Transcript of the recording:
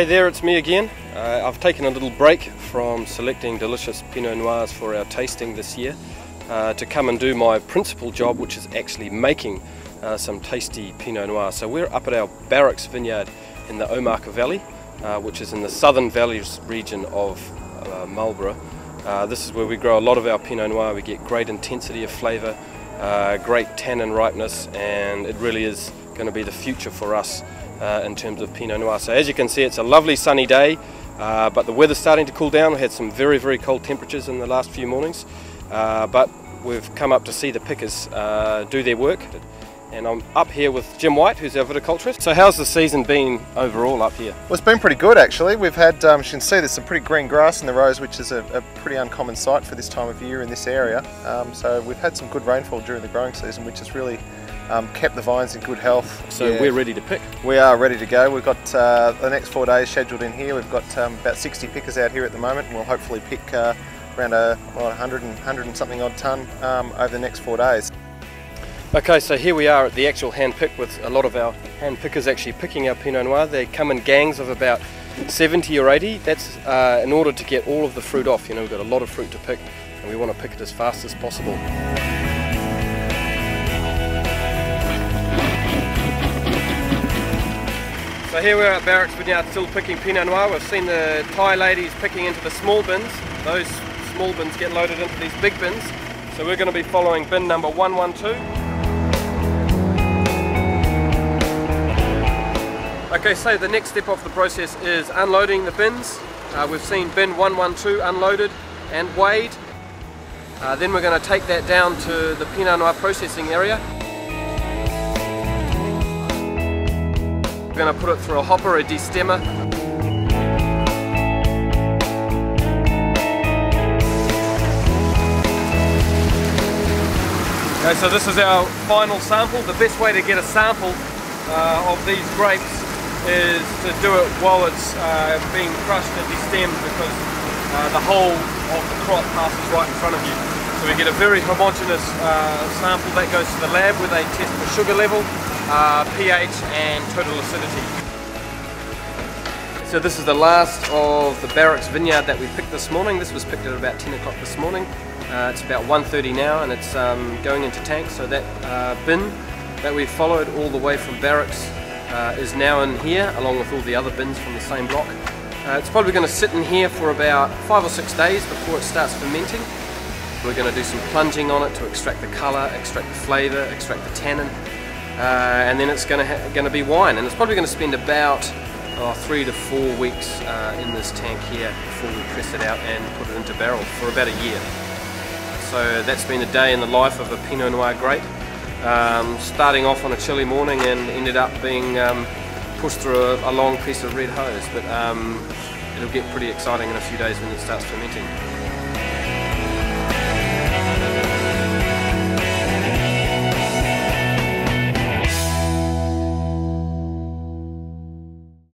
Hey there, it's me again. I've taken a little break from selecting delicious Pinot Noirs for our tasting this year to come and do my principal job, which is actually making some tasty Pinot Noir. So we're up at our Barracks vineyard in the Omaka Valley, which is in the southern valleys region of Marlborough. This is where we grow a lot of our Pinot Noir. We get great intensity of flavour, great tannin ripeness, and it really is going to be the future for us in terms of Pinot Noir. So as you can see, it's a lovely sunny day, but the weather's starting to cool down. We had some very cold temperatures in the last few mornings, but we've come up to see the pickers do their work. And I'm up here with Jim White, who's our viticulturist. So how's the season been overall up here? Well, it's been pretty good actually. We've had, as you can see, there's some pretty green grass in the rows, which is a pretty uncommon sight for this time of year in this area. So we've had some good rainfall during the growing season, which has really kept the vines in good health. So yeah, we're ready to pick? We are ready to go. We've got the next 4 days scheduled in here. We've got about 60 pickers out here at the moment, and we'll hopefully pick around 100 and something odd tonne over the next 4 days. Okay, so here we are at the actual hand pick with a lot of our hand pickers actually picking our Pinot Noir. They come in gangs of about 70 or 80. That's in order to get all of the fruit off. You know, we've got a lot of fruit to pick and we want to pick it as fast as possible. So here we are at Barracks Vineyard still picking Pinot Noir. We've seen the Thai ladies picking into the small bins. Those small bins get loaded into these big bins. So we're going to be following bin number 112. Okay, so the next step of the process is unloading the bins. We've seen bin 112 unloaded and weighed. Then we're going to take that down to the Pinot Noir processing area. We're going to put it through a hopper, a destemmer. Okay, so this is our final sample. The best way to get a sample of these grapes is to do it while it's being crushed and destemmed, because the whole of the crop passes right in front of you. So we get a very homogeneous sample that goes to the lab where they test for sugar level, pH and total acidity. So this is the last of the Barracks vineyard that we picked this morning. This was picked at about 10 o'clock this morning. It's about 1:30 now and it's going into tanks. So that bin that we followed all the way from Barracks is now in here, along with all the other bins from the same block. It's probably going to sit in here for about 5 or 6 days before it starts fermenting. We're going to do some plunging on it to extract the colour, extract the flavour, extract the tannin, and then it's going to be wine. And it's probably going to spend about 3 to 4 weeks in this tank here before we press it out and put it into barrel for about a year. So that's been a day in the life of a Pinot Noir grape. Starting off on a chilly morning and ended up being pushed through a long piece of red hose, but it'll get pretty exciting in a few days when it starts fermenting.